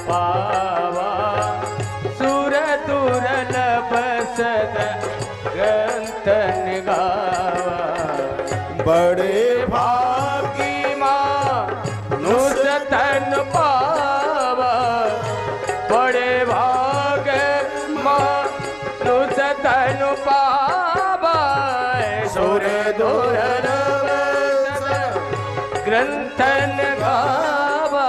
पावा सुर दुर्लभ सद ग्रंथ गावा बड़े भागी मानुष तन पावा बड़े भाग मानुष तन पावा सुर दुर्लभ ग्रंथन गावा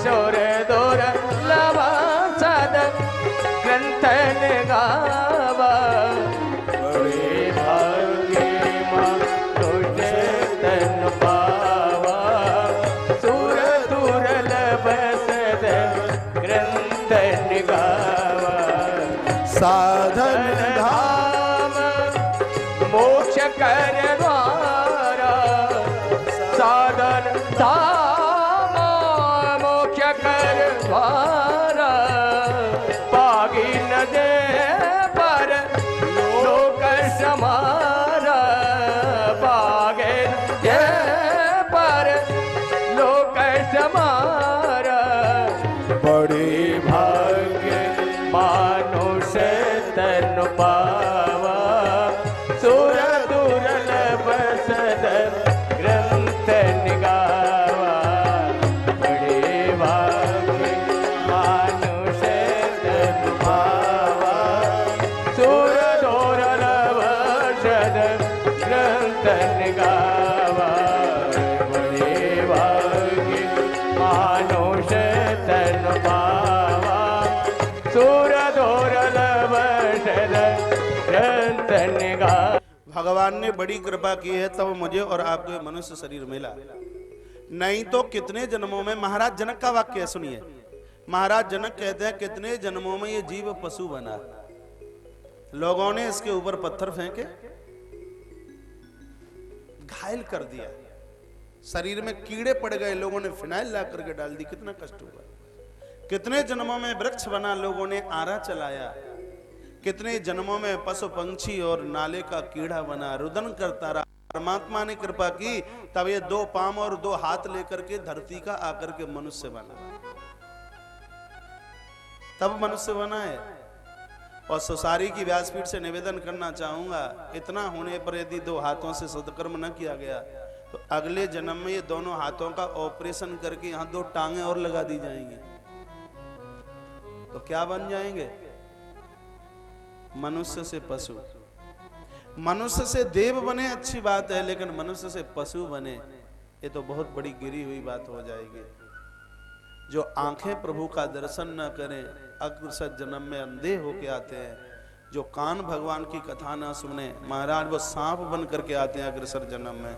सुर दुर्लभ सद ग्रंथन गावा बड़े भाग्य मानुष तन पावा सुर दुर्लभ सद ग्रंथन गावा साधन धाम मोक्ष कर द्वारा साधन धाम मोक्ष कर द्वारा पागी न दे पर लोक समारा पागे दे पर लोक समारा बड़े भाग्य मानुष तन पावा सुर दुर्लभ सद ग्रंथ गावा बड़े भाग्य मानुष तन पावा सुर दुर्लभ सद ग्रंथ गावा बड़े भाग्य मानुष तन पावा सुर दुर्लभ सद ग्रंथ गावा। भगवान ने बड़ी कृपा की है तब मुझे और आपको ये मनुष्य शरीर मिला, नहीं तो कितने जन्मों में। महाराज जनक का वाक्य है, सुनिए। महाराज जनक कहते हैं कितने जन्मों में ये जीव पशु बना, लोगों ने इसके ऊपर पत्थर फेंके, घायल कर दिया, शरीर में कीड़े पड़ गए, लोगों ने फिनाइल ला करके डाल दी, कितना कष्ट हुआ। कितने जन्मों में वृक्ष बना, लोगों ने आरा चलाया। कितने जन्मों में पशु पंछी और नाले का कीड़ा बना, रुदन करता रहा। परमात्मा ने कृपा की तब ये 2 पांव और 2 हाथ लेकर के धरती का आकर के मनुष्य बना, तब मनुष्य बना है। और सुसारी की व्यासपीठ से निवेदन करना चाहूंगा, इतना होने पर यदि 2 हाथों से सत्कर्म न किया गया तो अगले जन्म में ये दोनों हाथों का ऑपरेशन करके यहाँ 2 टांगे और लगा दी जाएंगी, तो क्या बन जाएंगे? मनुष्य से पशु। मनुष्य से देव बने अच्छी बात है, लेकिन मनुष्य से पशु बने ये तो बहुत बड़ी गिरी हुई बात हो जाएगी। जो आंखें प्रभु का दर्शन न करें, अग्रसर जन्म में अंधे होके आते हैं। जो कान भगवान की कथा ना सुने, महाराज वो सांप बन करके आते हैं अग्रसर जन्म में।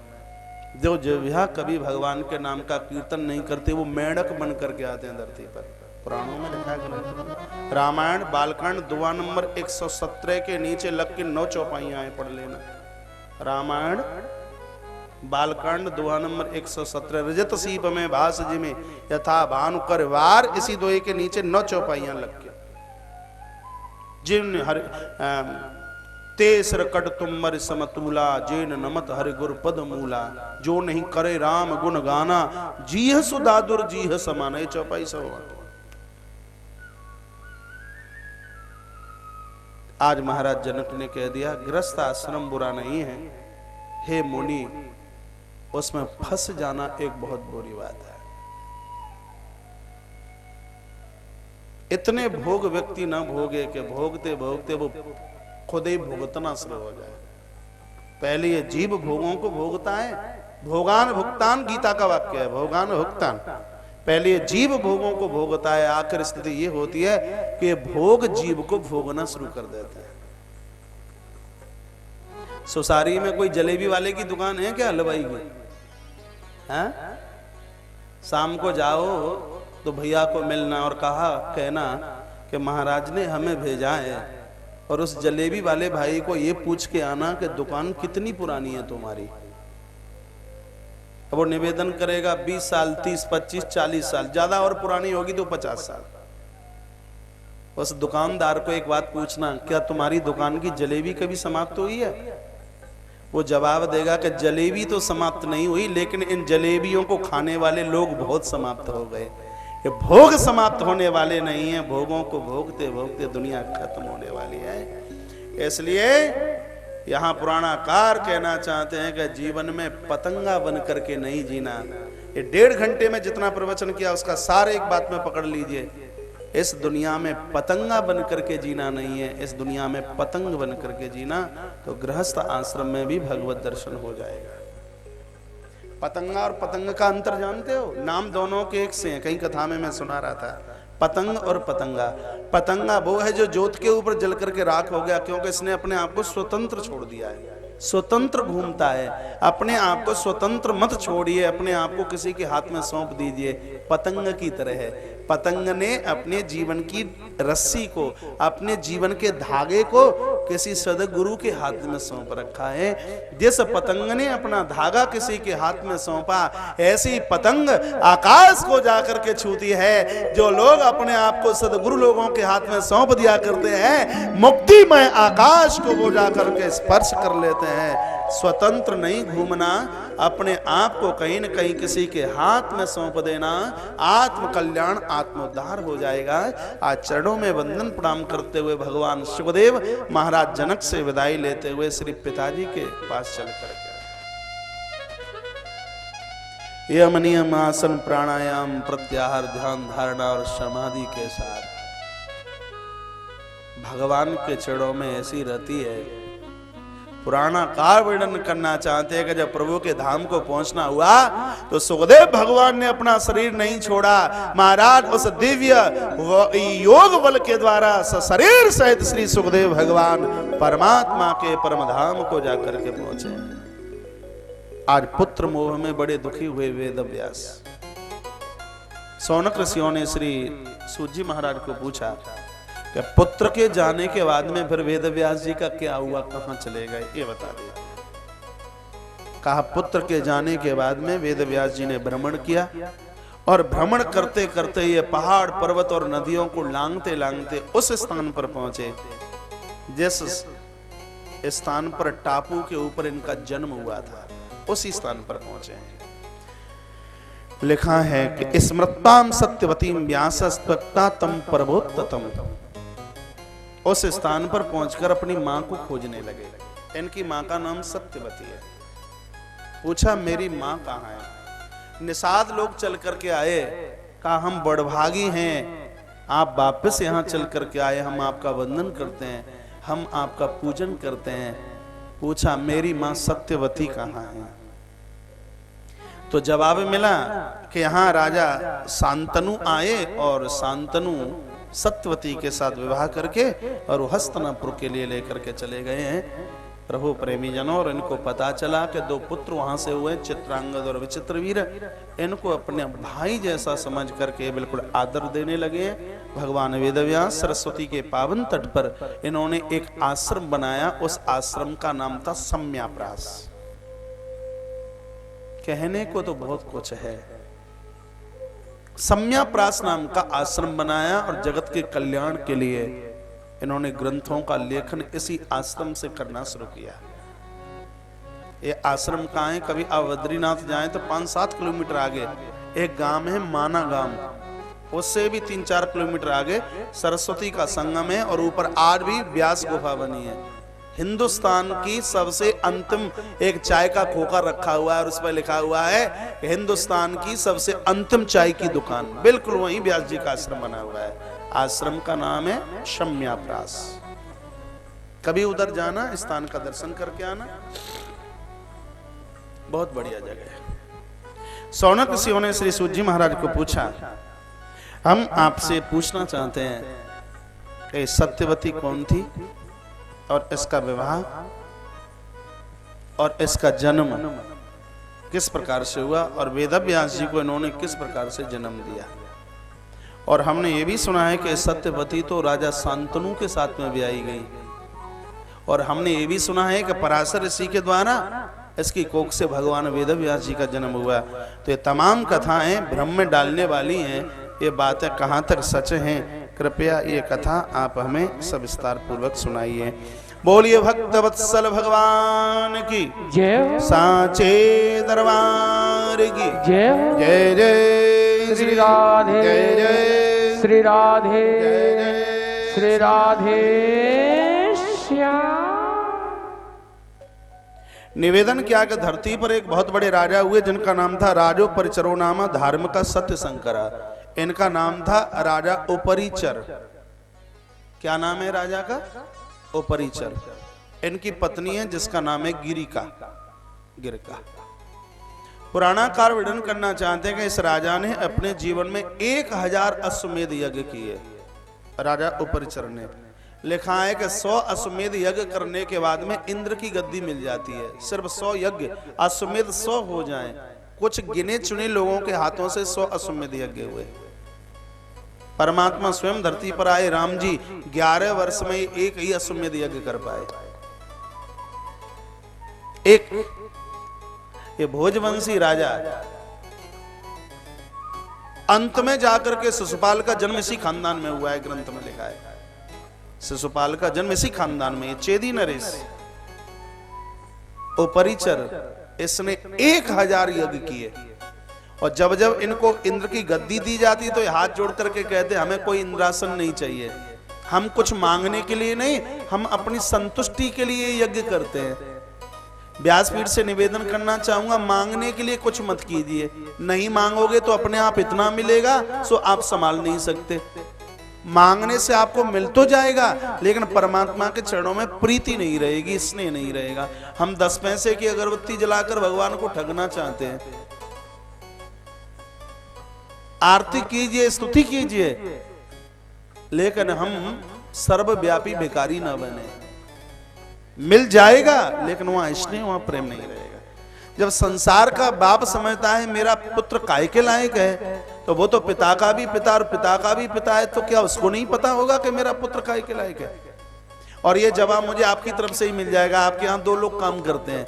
जो जिह्वा कभी भगवान के नाम का कीर्तन नहीं करते, वो मेंढक बन करके आते हैं धरती पर। पुराणों में लिखा है। रामायण बालकांड दुआ नंबर 117 के नीचे लग के 9 चौपाइयां पढ़ लेना। रामायण बालकांड दुआ नंबर 117, रजत सीप में भास जिमे यथा भानु कर वार, इसी दोहे के नीचे 9 चौपाइयां लग के। जिन हरि तेसर कट तुमर समतूला, जेन नमत हरि गुर पद मूला, जो नहीं करे राम गुण गाना, जीह सुदादुर जीह समान। ये चौपाई सब। आज महाराज जनक ने कह दिया गृहस्थ आश्रम बुरा नहीं है, हे मुनि उसमें फंस जाना एक बहुत बुरी बात है। इतने भोग व्यक्ति ना भोगे कि भोगते भोगते वो खुद ही भुगतना शुरू हो जाए। पहले ये जीव भोगों को भोगता है, भोगान भुगतान गीता का वाक्य है, भोगान भुगतान। पहले ये जीव भोगों को भोगता है, आखिर स्थिति ये होती है कि भोग जीव को भोगना शुरू कर देते हैं। सुसारी में कोई जलेबी वाले की दुकान है क्या, हलवाई की? हैं? शाम को जाओ तो भैया को मिलना और कहना कि महाराज ने हमें भेजा है, और उस जलेबी वाले भाई को ये पूछ के आना कि दुकान कितनी पुरानी है तुम्हारी। अब वो निवेदन करेगा 20 साल, 30, 25, 40 साल, ज्यादा और पुरानी होगी तो 50 साल। उस दुकानदार को एक बात पूछना, क्या तुम्हारी दुकान की जलेबी कभी समाप्त हुई है? वो जवाब देगा कि जलेबी तो समाप्त नहीं हुई, लेकिन इन जलेबियों को खाने वाले लोग बहुत समाप्त हो गए। ये भोग समाप्त होने वाले नहीं है, भोगों को भोगते भोगते दुनिया खत्म होने वाली है। इसलिए यहाँ पुराणाकार कहना चाहते हैं कि जीवन में पतंगा बन करके नहीं जीना। ये 1.5 घंटे में जितना प्रवचन किया उसका सार एक बात में पकड़ लीजिए, इस दुनिया में पतंगा बन करके जीना नहीं है, इस दुनिया में पतंग बन करके जीना, तो गृहस्थ आश्रम में भी भगवत दर्शन हो जाएगा। पतंगा और पतंग का अंतर जानते हो? नाम दोनों के एक से हैं, कहीं कथा में मैं सुना रहा था। पतंग और पतंगा, पतंगा वो है जो जोत के ऊपर जल करके राख हो गया, क्योंकि इसने अपने आप को स्वतंत्र छोड़ दिया है, स्वतंत्र घूमता है। अपने आप को स्वतंत्र मत छोड़िए, अपने आप को किसी के हाथ में सौंप दीजिए। पतंग की तरह है, पतंग ने अपने जीवन की रस्सी को, अपने जीवन के धागे को किसी सदगुरु के हाथ में सौंप रखा है। जिस पतंग ने अपना धागा किसी के हाथ में सौंपा, ऐसी पतंग आकाश को जाकर के छूती है। जो लोग अपने आप को सदगुरु लोगों के हाथ में सौंप दिया करते हैं, मुक्तिमय आकाश को वो जाकर के स्पर्श कर लेते हैं। स्वतंत्र नहीं घूमना, अपने आप को कहीं न कहीं किसी के हाथ में सौंप देना, आत्म कल्याण आत्मोद्धार हो जाएगा। आज चरणों में वंदन प्रणाम करते हुए भगवान सुखदेव महाराज जनक से विदाई लेते हुए श्री पिताजी के पास चल करके यम नियम आसन प्राणायाम प्रत्याहार ध्यान धारणा और समाधि के साथ भगवान के चरणों में ऐसी रति है। पुराना काल वर्णन करना चाहते हैं कि जब प्रभु के धाम को पहुंचना हुआ तो सुखदेव भगवान ने अपना शरीर नहीं छोड़ा। महाराज उस दिव्य योग बल के द्वारा शरीर सहित श्री सुखदेव भगवान परमात्मा के परम धाम को जाकर के पहुंचे। आज पुत्र मोह में बड़े दुखी हुए वेद व्यास, सौनक ऋषियों ने श्री सूत जी महाराज को पूछा कि पुत्र के जाने के बाद में फिर वेद व्यास जी का क्या हुआ, कहां चले गए, ये बता दिया। कहा पुत्र के जाने के बाद में वेद व्यास जी ने भ्रमण किया और भ्रमण करते करते ये पहाड़ पर्वत और नदियों को लांघते लांघते उस स्थान पर पहुंचे जिस स्थान पर टापू के ऊपर इनका जन्म हुआ था, उसी स्थान पर पहुंचे। लिखा है कि स्मृताम सत्यवतीम व्यासस्तक्ता तम परमोत्तम, उस स्थान पर पहुंचकर अपनी मां को खोजने लगे। इनकी मां का नाम सत्यवती है। पूछा मेरी मां कहां है? निषाद लोग चल करके आए, कहा हम बड़भागी हैं, आप वापस यहां चल करके आए, हम आपका वंदन करते हैं, हम आपका पूजन करते हैं। पूछा मेरी मां सत्यवती कहां है? तो जवाब मिला कि यहाँ राजा शांतनु आए और शांतनु सत्यवती के साथ विवाह करके और वो हस्तनापुर के लिए लेकर के चले गए हैं प्रभु प्रेमी जनों। और इनको पता चला कि 2 पुत्र वहां से हुए, चित्रांगद और विचित्रवीर। इनको अपने भाई जैसा समझ करके बिल्कुल आदर देने लगे। भगवान वेदव्यास सरस्वती के पावन तट पर इन्होंने एक आश्रम बनाया। उस आश्रम का नाम था सम्याप्रास। कहने को तो बहुत कुछ है। सम्याप्रास नाम का आश्रम बनाया और जगत के कल्याण के लिए इन्होंने ग्रंथों का लेखन इसी आश्रम से करना शुरू किया। ये आश्रम कहाँ है? कभी आप बद्रीनाथ जाएं तो 5-7 किलोमीटर आगे एक गांव है माना गांव, उससे भी 3-4 किलोमीटर आगे सरस्वती का संगम है और ऊपर आज भी व्यास गुफा बनी है। हिंदुस्तान की सबसे अंतिम एक चाय का खोखा रखा हुआ है और उस पर लिखा हुआ है हिंदुस्तान की सबसे अंतिम चाय की दुकान। बिल्कुल वहीं व्यास जी का आश्रम बना हुआ है। आश्रम का नाम है सम्याप्रास। कभी उधर जाना, स्थान का दर्शन करके आना, बहुत बढ़िया जगह है। सौनक ऋषियों ने श्री सूत जी महाराज को पूछा, हम आपसे पूछना चाहते हैं कि सत्यवती कौन थी और इसका विवाह और इसका जन्म किस प्रकार से हुआ और वेदव्यास जी को इन्होंने किस प्रकार से जन्म दिया। और हमने ये भी सुना है कि सत्यवती तो राजा शांतनु के साथ में ब्याही गई। और हमने ये भी सुना है कि पराशर ऋषि के द्वारा इसकी कोख से भगवान वेदव्यास जी का जन्म हुआ। तो ये तमाम कथाएं भ्रम में डालने वाली हैं। ये बातें कहाँ तक सच हैं, कृपया ये कथा आप हमें सविस्तार पूर्वक सुनाइए। बोलिए भक्त वत्सल भगवान की जय, साचे दरबार की जय, जय जय श्री राधे जय जय श्री राधे जय जय श्री राधे श्याम। निवेदन किया कि धरती पर एक बहुत बड़े राजा हुए जिनका नाम था राजो परिचरो नामा धार्मिक सत्य शंकरा। इनका नाम था राजा उपरिचर। क्या नाम है राजा का? उपरिचर। इनकी पत्नी है जिसका नाम है गिरिका। गिरिका। पुराणाकार वर्णन करना चाहते हैं कि इस राजा ने अपने जीवन में 1000 अश्वमेध यज्ञ किए। राजा उपरिचर ने लिखा है कि 100 अश्वमेध यज्ञ करने के बाद में इंद्र की गद्दी मिल जाती है। सिर्फ 100 यज्ञ, अश्वमेध 100 हो जाएं। कुछ गिने चुने लोगों के हाथों से 100 अश्वमेध यज्ञ हुए। परमात्मा स्वयं धरती पर आए। राम जी 11 वर्ष में एक ही अश्वमेध यज्ञ कर पाए। एक ये भोजवंशी राजा अंत में जाकर के शिशुपाल का जन्म इसी खानदान में हुआ है। ग्रंथ में लिखा है शिशुपाल का जन्म इसी खानदान में। चेदी नरेश उपरिचर, इसने 1000 यज्ञ किए। और जब जब इनको इंद्र की गद्दी दी जाती तो ये हाथ जोड़ करके कहते हमें कोई इंद्रासन नहीं चाहिए, हम कुछ मांगने के लिए नहीं, हम अपनी संतुष्टि के लिए यज्ञ करते हैं। व्यासपीठ से निवेदन करना चाहूंगा, मांगने के लिए कुछ मत कीजिए। नहीं मांगोगे तो अपने आप इतना मिलेगा सो आप संभाल नहीं सकते। मांगने से आपको मिल तो जाएगा लेकिन परमात्मा के चरणों में प्रीति नहीं रहेगी, स्नेह नहीं रहेगा। हम 10 पैसे की अगरबत्ती जलाकर भगवान को ठगना चाहते हैं। आरती कीजिए, स्तुति कीजिए, लेकिन हम सर्वव्यापी भिखारी न बने। मिल जाएगा लेकिन वहां स्नेह, वहां प्रेम नहीं रहेगा। जब संसार का बाप समझता है मेरा पुत्र काय के लायक है, तो वो तो पिता का भी पिता और पिता का भी पिता है, तो क्या उसको नहीं पता होगा कि मेरा पुत्र काय के लायक है? और ये जवाब मुझे आपकी तरफ से ही मिल जाएगा। आपके यहाँ 2 लोग काम करते हैं,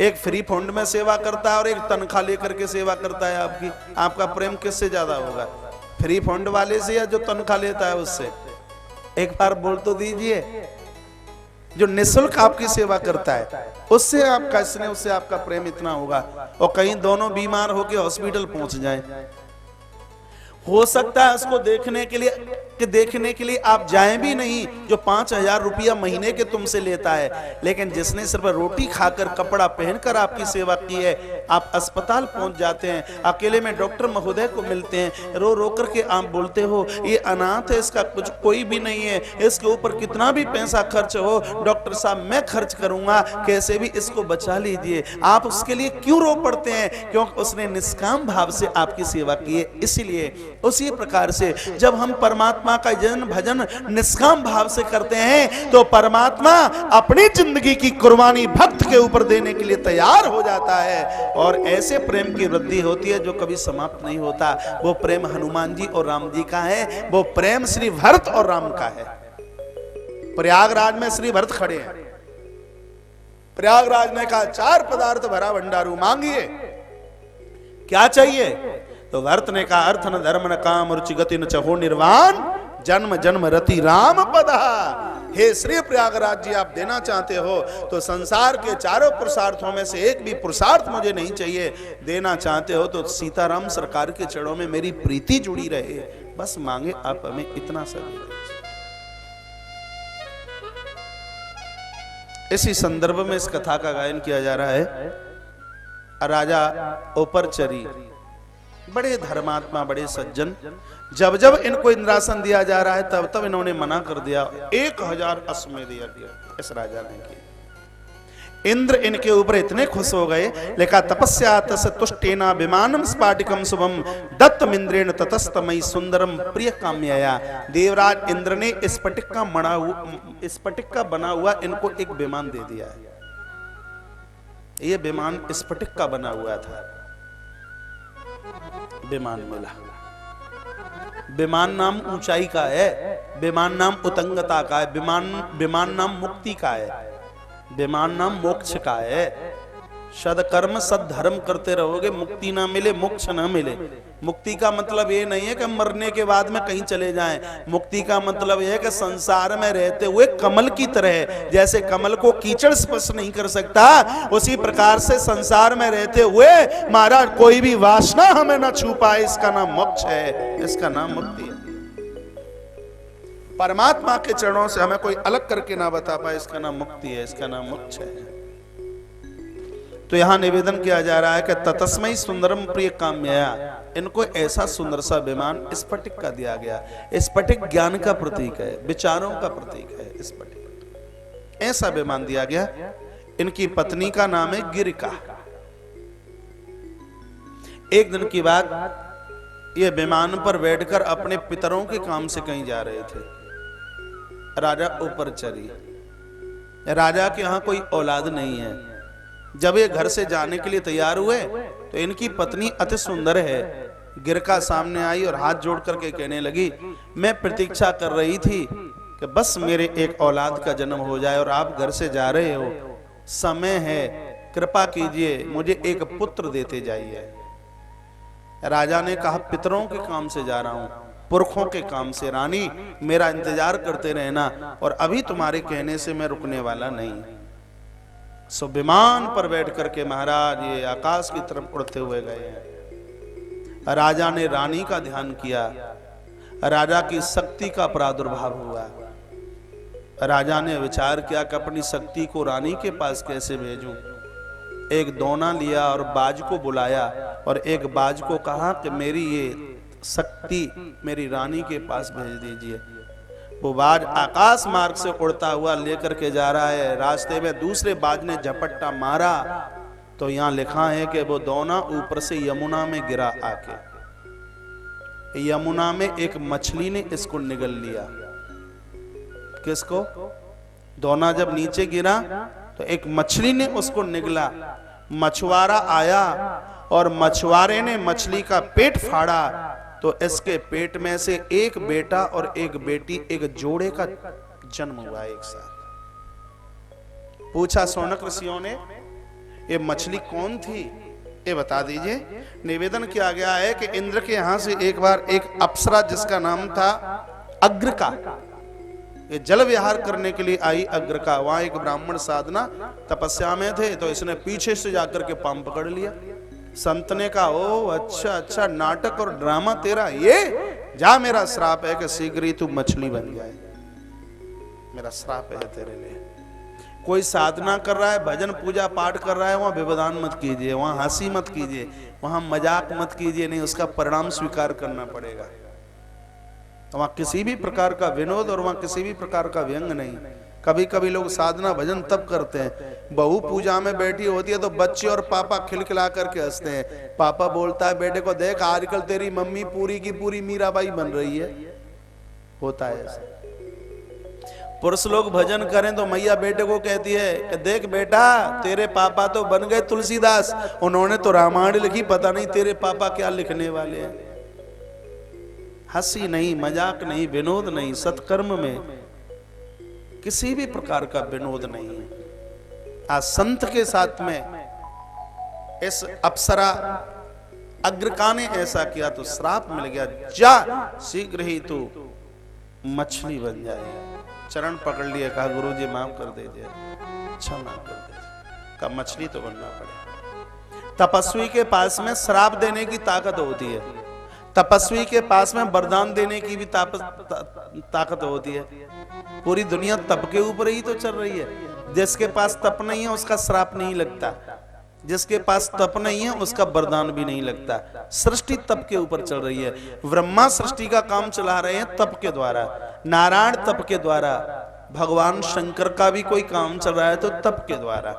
एक फ्री फंड में सेवा करता है और एक तनख्वाह लेकर के सेवा करता है। आपका प्रेम किससे ज्यादा होगा? फ्री फंड वाले से या जो तनख्वाह लेता है उससे? एक बार बोल तो दीजिए। जो निःशुल्क आपकी सेवा करता है उससे आपका स्नेह, उससे आपका प्रेम इतना होगा। और कहीं दोनों बीमार होकर हॉस्पिटल पहुंच जाएं, हो सकता है उसको देखने के लिए आप जाएं भी नहीं, जो 5000 रुपया महीने के तुमसे लेता है, लेकिन जिसने सिर्फ रोटी खाकर कपड़ा पहनकर आपकी सेवा की है, आप अस्पताल पहुंच जाते हैं, अकेले में डॉक्टर महोदय को मिलते हैं, रो रो करके आप बोलते हो ये अनाथ है, इसका कुछ कोई भी नहीं है, इसके ऊपर कितना भी पैसा खर्च हो डॉक्टर साहब मैं खर्च करूंगा, कैसे भी इसको बचा लीजिए। आप उसके लिए क्यों रो पड़ते हैं? क्योंकि उसने निष्काम भाव से आपकी सेवा की है। इसलिए उसी प्रकार से जब हम परमात्मा का जन भजन निष्काम भाव से करते हैं तो परमात्मा अपनी जिंदगी की कुर्बानी भक्त के ऊपर देने के लिए तैयार हो जाता है। और ऐसे प्रेम की वृद्धि होती है जो कभी समाप्त नहीं होता। वो प्रेम हनुमान जी और राम जी का है, वो प्रेम श्री भरत और राम का है। प्रयागराज में श्री भरत खड़े हैं। प्रयागराज ने कहा 4 पदार्थ भरा भंडारू मांगिए, क्या चाहिए? तो भरत ने कहा अर्थ न धर्म न काम रुचि गति न चहो निर्वाण जन्म जन्म रति राम पदा। हे श्री प्रयागराज जी, आप देना चाहते हो तो संसार के चारों पुरुषार्थों में से एक भी पुरुषार्थ मुझे नहीं चाहिए। देना चाहते हो तो सीताराम सरकार के चरणों में मेरी प्रीति जुड़ी रहे, बस मांगे आप हमें इतना सा। इसी संदर्भ में इस कथा का गायन किया जा रहा है। राजा उपरचरी बड़े धर्मात्मा, बड़े सज्जन, जब जब इनको इंद्रासन दिया जा रहा है तब तब इन्होंने मना कर दिया। 1000 अश्वमेध यज्ञ इस राजा ने किए। इंद्र इनके ऊपर इतने खुश हो गए, लिखा तपस्या तस्य तुष्टेना विमानम स्फाटिकम शुभम दत्तमिंद्रेण ततस्तमयि सुंदरम प्रिय काम्यया। देवराज इंद्र ने स्फटिक का बना हुआ इनको एक विमान दे दिया है। ये विमान स्फटिक का बना हुआ था। विमान मिला। विमान नाम ऊंचाई का है, विमान नाम उतंगता का है, विमान नाम मुक्ति का है, विमान नाम मोक्ष का है। सदकर्म सद्धर्म करते रहोगे, मुक्ति ना मिले, मोक्ष ना मिले। मुक्ति का मतलब ये नहीं है कि मरने के बाद में कहीं चले जाएं। मुक्ति का मतलब यह है कि संसार में रहते हुए कमल की तरह, जैसे कमल को कीचड़ स्पर्श नहीं कर सकता, उसी प्रकार से संसार में रहते हुए महाराज कोई भी वासना हमें ना छू पाए, इसका नाम मोक्ष है, इसका नाम मुक्ति है। परमात्मा के चरणों से हमें कोई अलग करके ना बता पाए, इसका नाम मुक्ति है, इसका नाम मोक्ष है। तो यहां निवेदन किया जा रहा है कि ततस्मै सुंदरम प्रिय काम्यया, इनको ऐसा सुंदर सा विमान स्फटिक का दिया गया। स्फटिक ज्ञान का प्रतीक है, विचारों का प्रतीक है। स्फटिक ऐसा विमान दिया गया। इनकी पत्नी का नाम है गिरिका। एक दिन की बात, ये विमान पर बैठकर अपने पितरों के काम से कहीं जा रहे थे। राजा ऊपर चढ़ी। राजा के यहां कोई औलाद नहीं है। जब ये घर से जाने के लिए तैयार हुए तो इनकी पत्नी अति सुंदर है, गिरका सामने आई और हाथ जोड़ करके कहने लगी, मैं प्रतीक्षा कर रही थी कि बस मेरे एक औलाद का जन्म हो जाए और आप घर से जा रहे हो, समय है, कृपा कीजिए, मुझे एक पुत्र देते जाइए। राजा ने कहा, पितरों के काम से जा रहा हूं, पुरखों के काम से, रानी मेरा इंतजार करते रहना, और अभी तुम्हारे कहने से मैं रुकने वाला नहीं। सो विमान पर बैठ करके महाराज ये आकाश की तरफ उड़ते हुए गए हैं। राजा ने रानी का ध्यान किया, राजा की शक्ति का प्रादुर्भाव हुआ। राजा ने विचार किया कि अपनी शक्ति को रानी के पास कैसे भेजूं। एक दोना लिया और बाज को बुलाया और एक बाज को कहा कि मेरी ये शक्ति मेरी रानी के पास भेज दीजिए। वो बाज आकाश मार्ग से उड़ता हुआ लेकर के जा रहा है। रास्ते में दूसरे बाज ने झपट्टा मारा तो यहां लिखा है कि वो दोना ऊपर से यमुना में गिरा। आके यमुना में एक मछली ने इसको निगल लिया। किसको? दोना जब नीचे गिरा तो एक मछली ने उसको निगला। मछुआरा आया और मछुआरे ने मछली का पेट फाड़ा तो इसके पेट में से एक बेटा और एक बेटी, एक जोड़े का जन्म हुआ एक साथ। पूछा शौनक ऋषियों ने, ये मछली कौन थी, ये बता दीजिए। निवेदन किया गया है कि इंद्र के यहां से एक बार एक अप्सरा जिसका नाम था अग्रका, ये जल विहार करने के लिए आई। अग्रका, वहां एक ब्राह्मण साधना तपस्या में थे तो इसने पीछे से जाकर के पांव पकड़ लिया। संत ने कहा, ओ अच्छा अच्छा, नाटक और ड्रामा तेरा ये, जा, मेरा श्राप है कि शीघ्र ही तू मछली बन जाए, मेरा श्राप है तेरे लिए। कोई साधना कर रहा है, भजन पूजा पाठ कर रहा है, वहां व्यवधान मत कीजिए, वहां हंसी मत कीजिए, वहां मजाक मत कीजिए, नहीं उसका परिणाम स्वीकार करना पड़ेगा। वहां किसी भी प्रकार का विनोद और वहां किसी भी प्रकार का व्यंग नहीं। कभी कभी लोग साधना भजन तब करते हैं, बहू पूजा में बैठी होती है तो बच्चे और पापा खिलखिला करके हंसते हैं। पापा बोलता है बेटे को, देख आजकल तेरी मम्मी पूरी की पूरी मीराबाई बन रही है। होता है ऐसा। पुरुष लोग भजन करें तो मैया बेटे को कहती है कि देख बेटा, तेरे पापा तो बन गए तुलसीदास, उन्होंने तो रामायण लिखी, पता नहीं तेरे पापा क्या लिखने वाले हैं। हंसी नहीं, मजाक नहीं, विनोद नहीं, सत्कर्म में किसी भी प्रकार का विनोद नहीं है। आज संत के साथ में इस अप्सरा अग्रका ने ऐसा किया तो श्राप मिल गया, जा शीघ्र ही तू मछली बन जाए। चरण पकड़ लिए, कहा गुरुजी माफ कर दीजिए, क्षमा कर दीजिए। कहा मछली तो बनना पड़ेगा। तपस्वी के पास में श्राप देने की ताकत होती है, तपस्वी के पास में वरदान देने की भी ताकत होती है। पूरी दुनिया तप के ऊपर ही तो चल रही है। जिसके पास तप नहीं है उसका श्राप नहीं लगता, जिसके पास तप नहीं है उसका वरदान भी नहीं लगता। सृष्टि तप के ऊपर चल रही है। ब्रह्मा सृष्टि का काम चला रहे हैं तप के द्वारा, नारायण तप के द्वारा, भगवान शंकर का भी कोई काम चल रहा है तो तप के द्वारा।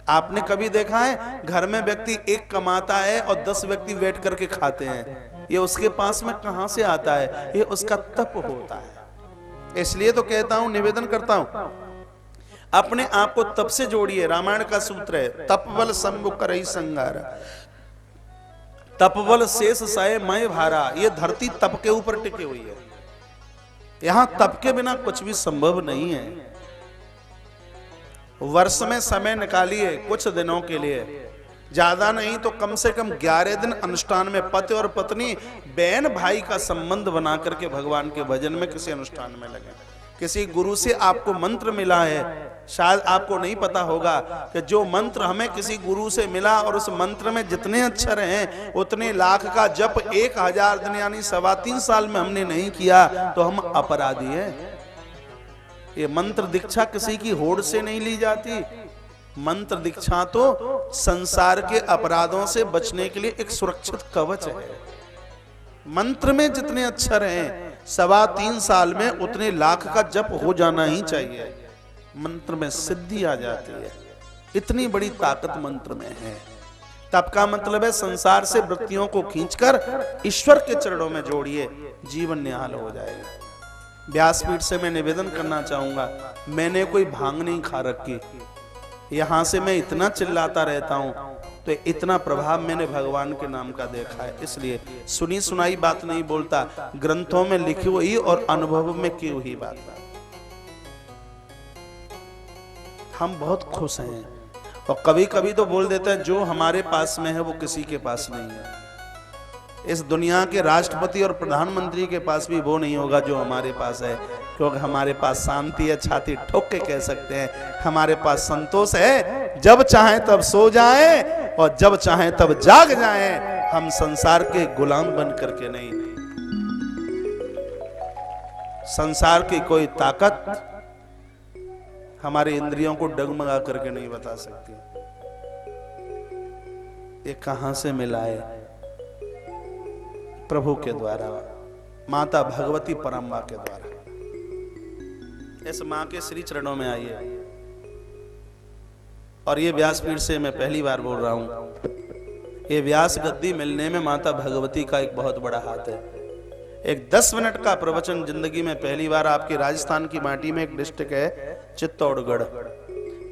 आपने कभी देखा है घर में व्यक्ति एक कमाता है और 10 व्यक्ति बैठ करके खाते हैं? ये उसके पास में कहां से आता है? ये उसका तप होता है। इसलिए तो कहता हूं, निवेदन करता हूं, अपने आप को तप से जोड़िए। रामायण का सूत्र है, तपबल शंभु करई संगारा, तपबल शेष साय मय भारा। ये धरती तप के ऊपर टिकी हुई है। यहां तप के बिना कुछ भी संभव नहीं है। वर्ष में समय निकालिए कुछ दिनों के लिए, ज्यादा नहीं तो कम से कम 11 दिन अनुष्ठान में पति और पत्नी, बहन भाई का संबंध बना करके भगवान के भजन में किसी अनुष्ठान में लगे। किसी गुरु से आपको मंत्र मिला है, शायद आपको नहीं पता होगा कि जो मंत्र हमें किसी गुरु से मिला और उस मंत्र में जितने अक्षर हैं उतने लाख का जप 1000 दिन यानी 3.25 साल में हमने नहीं किया तो हम अपराधी हैं। ये मंत्र दीक्षा किसी की होड़ से नहीं ली जाती। मंत्र दीक्षा तो संसार के अपराधों से बचने के लिए एक सुरक्षित कवच है। मंत्र में जितने अक्षर हैं 3.25 साल में उतने लाख का जप हो जाना ही चाहिए। मंत्र में सिद्धि आ जाती है, इतनी बड़ी ताकत मंत्र में है। तप का मतलब है संसार से वृत्तियों को खींचकर ईश्वर के चरणों में जोड़िए, जीवन निहाल हो जाएगा। व्यासपीठ से मैं निवेदन करना चाहूंगा, मैंने कोई भांग नहीं खा रखी, यहां से मैं इतना चिल्लाता रहता हूं तो इतना प्रभाव मैंने भगवान के नाम का देखा है। इसलिए सुनी सुनाई बात नहीं बोलता, ग्रंथों में लिखी हुई और अनुभव में की हुई बात। हम बहुत खुश हैं और कभी कभी तो बोल देते हैं जो हमारे पास में है वो किसी के पास नहीं है। इस दुनिया के राष्ट्रपति और प्रधानमंत्री के पास भी वो नहीं होगा जो हमारे पास है, क्योंकि हमारे पास शांति है, छाती ठोक के कह सकते हैं हमारे पास संतोष है। जब चाहे तब सो जाए और जब चाहे तब जाग जाए, हम संसार के गुलाम बन करके नहीं। संसार की कोई ताकत हमारे इंद्रियों को डगमगा करके नहीं बता सकती ये कहां से मिला है। प्रभु के द्वारा, माता भगवती परम्बा के द्वारा। इस मां के श्री चरणों में आइए। और ये व्यासपीठ से मैं पहली बार बोल रहा हूं, ये व्यास गद्दी मिलने में माता भगवती का एक बहुत बड़ा हाथ है। एक 10 मिनट का प्रवचन जिंदगी में पहली बार आपके राजस्थान की माटी में एक डिस्ट्रिक्ट है चित्तौड़गढ़।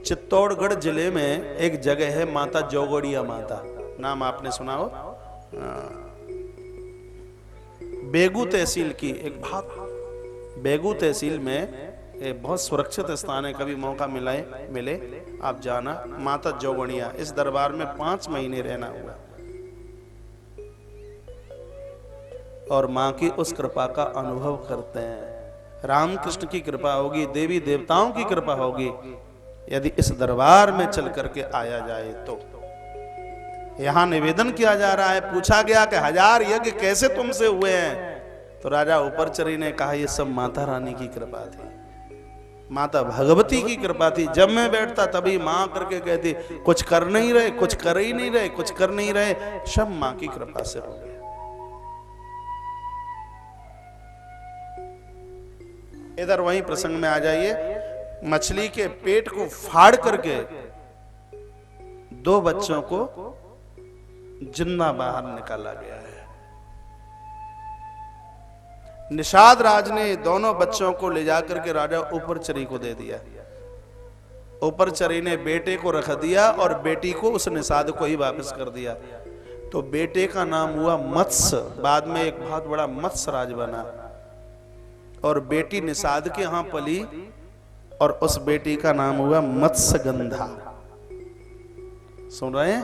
चित्तौड़गढ़ जिले में एक जगह है माता जोगड़िया माता, नाम आपने सुना हो। बेगू तहसील की एक भाग, बेगू तहसील में एक बहुत सुरक्षित स्थान है, कभी मौका मिले आप जाना। माता जोगणिया, इस दरबार में 5 महीने रहना हुआ और मां की उस कृपा का अनुभव करते हैं। रामकृष्ण की कृपा होगी, देवी देवताओं की कृपा होगी यदि इस दरबार में चल करके आया जाए तो। यहां निवेदन किया जा रहा है, पूछा गया कि 1000 यज्ञ कैसे तुमसे हुए हैं, तो राजा ऊपरचरी ने कहा ये सब माता रानी की कृपा थी, माता भगवती की कृपा थी। जब मैं बैठता तभी मां करके कहती कुछ कर नहीं रहे, कुछ कर ही नहीं रहे, कुछ कर नहीं रहे, सब मां की कृपा से हो गया। इधर वहीं प्रसंग में आ जाइए। मछली के पेट को फाड़ करके 2 बच्चों को जिंदा बाहर निकाला गया है। निषाद राज ने दोनों बच्चों को ले जाकर के राजा ऊपरचरी को दे दिया। ऊपरचरी ने बेटे को रख दिया और बेटी को उस निषाद को ही वापस कर दिया। तो बेटे का नाम हुआ मत्स्य, बाद में एक बहुत बड़ा मत्स्य राज बना। और बेटी निषाद के यहां पली और उस बेटी का नाम हुआ मत्स्यगंधा। सुन रहे हैं?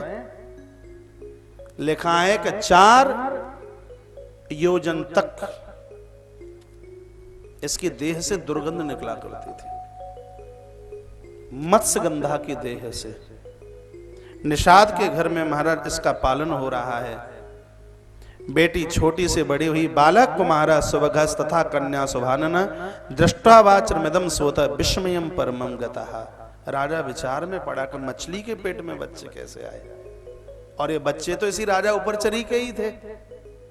लिखा है कि 4 योजन तक इसकी देह से दुर्गंध निकला करती थी, मत्स्यगंधा की देह से। निषाद के घर में महाराज इसका पालन हो रहा है। बेटी छोटी से बड़ी हुई, बालक कुमारा सुभगस तथा कन्या सुभानना दृष्टावाचरमिदं सोत विस्मयं परमं गतः। राजा विचार में पड़ा कि मछली के पेट में बच्चे कैसे आए, और ये बच्चे तो इसी राजा ऊपरचरी के ही थे।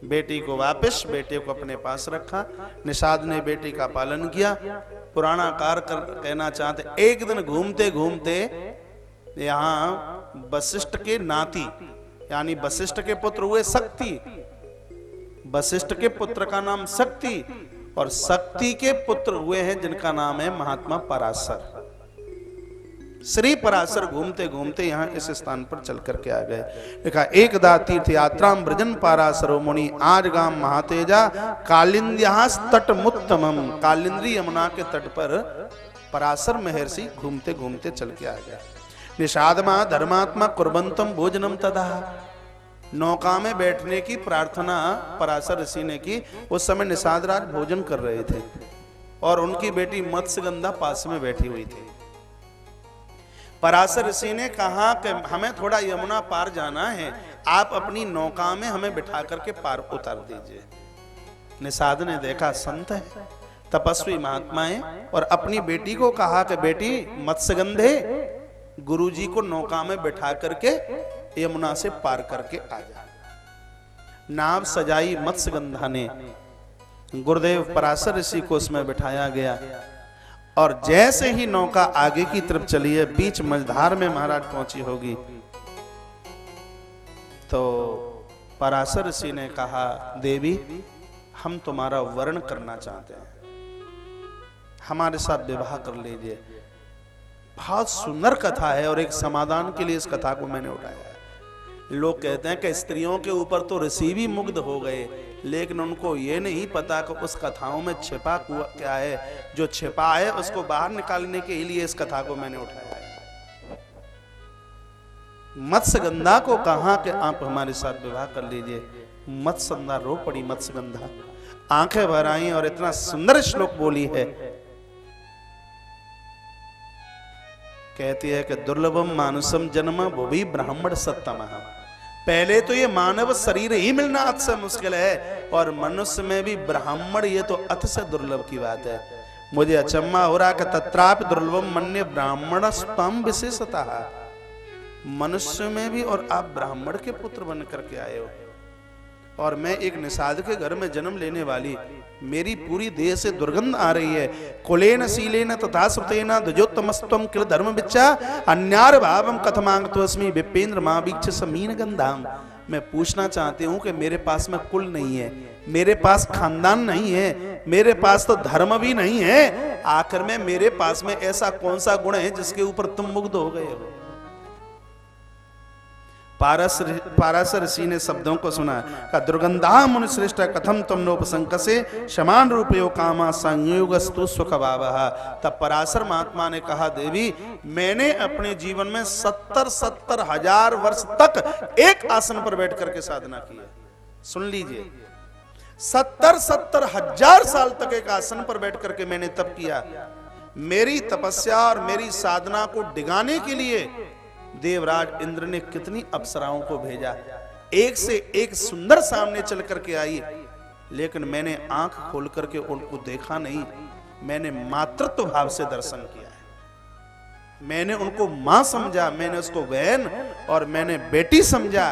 बेटी को वापस, बेटे को अपने पास रखा। निषाद ने बेटी का पालन किया। पुराणाकार कहना चाहते, एक दिन घूमते घूमते यहाँ वशिष्ठ के नाती यानी वशिष्ठ के पुत्र हुए शक्ति। वशिष्ठ के पुत्र का नाम शक्ति और शक्ति के पुत्र हुए हैं जिनका नाम है महात्मा पराशर। श्री पराशर घूमते घूमते यहाँ इस स्थान पर चल करके आ गए। लिखा, एकदा तीर्थ यात्रा ब्रजन पराशरो मुनि आज गाम महातेजा कालिंद्यास तटमुत्तमम। कालिंदी यमुना के तट पर पराशर महर्षि घूमते घूमते चल के आ गया। निषादमा धर्मात्मा कुर्बंतम भोजनम तदा। नौका में बैठने की प्रार्थना पराशर ऋषि ने की। उस समय निषादराज भोजन कर रहे थे और उनकी बेटी मत्स्यगंधा पास में बैठी हुई थी। पराशर ऋषि ने कहा कि हमें थोड़ा यमुना पार जाना है, आप अपनी नौका में हमें बिठा करके पार उतार दीजिए। निषाद ने देखा संत है, तपस्वी महात्मा है, और अपनी बेटी को कहा कि बेटी मत्स्यगंधे, गुरुजी को नौका में बिठा करके यमुना से पार करके आ जा। नाव सजाई मत्स्यगंधा ने, गुरुदेव पराशर ऋषि को उसमें बिठाया गया और जैसे ही नौका आगे की तरफ चली है, बीच मझधार में महाराज पहुंची होगी, तो पराशर ऋषि ने कहा देवी हम तुम्हारा वर्ण करना चाहते हैं, हमारे साथ विवाह कर लीजिए। बहुत सुंदर कथा है और एक समाधान के लिए इस कथा को मैंने उठाया है। लोग कहते हैं कि स्त्रियों के ऊपर तो ऋषि भी मुग्ध हो गए, लेकिन उनको ये नहीं पता कि उस कथाओं में छिपा क्या है। जो छिपा है उसको बाहर निकालने के लिए इस कथा को मैंने उठाया है। मत्स्यगंधा को कहा कि आप हमारे साथ विवाह कर लीजिए। मत्स्यगंधा रो पड़ी। मत्स्यगंधा आंखें भर आई और इतना सुंदर श्लोक बोली है, कहती है कि दुर्लभम मानुषम जन्म भुवि ब्राह्मण सत्तमः। पहले तो ये मानव शरीर ही मिलना अति मुश्किल है और मनुष्य में भी ब्राह्मण, ये तो अति से दुर्लभ की बात है। मुझे अचम्मा हो रहा कि तत्रापि दुर्लभम मन्ये ब्राह्मणस्त्वं विशेषतः। मनुष्य में भी और आप ब्राह्मण के पुत्र बन करके आए हो, और मैं एक निषाद के घर में जन्म लेने वाली, मेरी पूरी देह से दुर्गंध आ रही है। कुलेन शीलेन तथा श्रुतेन द्विजोत्तमस्त्वं किल धर्म बिच्चा अन्यार भावम कथमांगतोस्मि विपेंद्र मावीक्ष समीन गंधाम। मैं पूछना चाहती हूँ कि मेरे पास में कुल नहीं है, मेरे पास खानदान नहीं है, मेरे पास तो धर्म भी नहीं है, आखिर में मेरे पास में ऐसा कौन सा गुण है जिसके ऊपर तुम मुग्ध हो गए हो। पाराशर ऋषि ने शब्दों को सुना का दुर्गंधा मुनि श्रेष्ठ कथम तुम नोपसंकसे समान रूपयो कामा संयोगस्तु सुखभावः। तब पराशर महात्मा ने कहा देवी मैंने अपने जीवन में 70 हजार वर्ष तक एक आसन पर बैठ करके साधना की है। सुन लीजिए, 70 हजार साल तक एक आसन पर बैठ करके मैंने तप किया। मेरी तपस्या और मेरी साधना को डिगाने के लिए देवराज इंद्र ने कितनी अप्सराओं को भेजा, एक से एक सुंदर सामने चल करके आई, लेकिन मैंने आंख खोल करके उनको देखा नहीं। मैंने मातृत्व भाव से दर्शन किया है। मैंने उनको मां समझा, मैंने उसको बहन और मैंने बेटी समझा।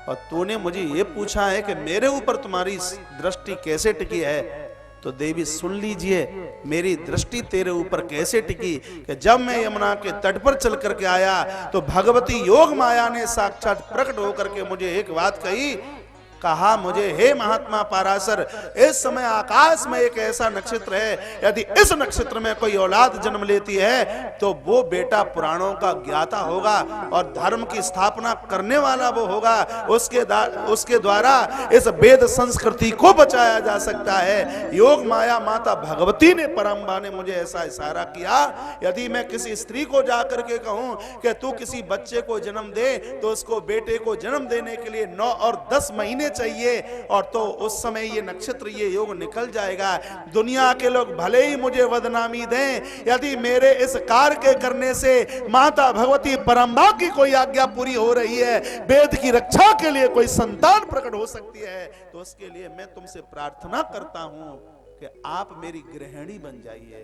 और तूने मुझे ये पूछा है कि मेरे ऊपर तुम्हारी दृष्टि कैसे टिकी है, तो देवी सुन लीजिए मेरी दृष्टि तेरे ऊपर कैसे टिकी कि जब मैं यमुना के तट पर चल करके आया तो भगवती योग माया ने साक्षात प्रकट होकर के मुझे एक बात कही, कहा मुझे हे महात्मा पराशर, इस समय आकाश में एक ऐसा नक्षत्र है, यदि इस नक्षत्र में कोई औलाद जन्म लेती है तो वो बेटा पुराणों का ज्ञाता होगा और धर्म की स्थापना करने वाला वो होगा। उसके द्वारा इस वेद संस्कृति को बचाया जा सकता है। योग माया माता भगवती ने परम्बा ने मुझे ऐसा इशारा किया, यदि मैं किसी स्त्री को जाकर के कहूं कि तू किसी बच्चे को जन्म दे तो उसको बेटे को जन्म देने के लिए 9 और 10 महीने चाहिए, और तो उस समय ये नक्षत्र ये योग निकल जाएगा। दुनिया के लोग भले ही मुझे बदनामी दें, यदि मेरे इस कार्य के करने से माता भगवती परम्बा की कोई आज्ञा पूरी हो रही है, वेद की रक्षा के लिए कोई संतान प्रकट हो सकती है, तो उसके लिए मैं तुमसे प्रार्थना करता हूं कि आप मेरी गृहिणी बन जाइए।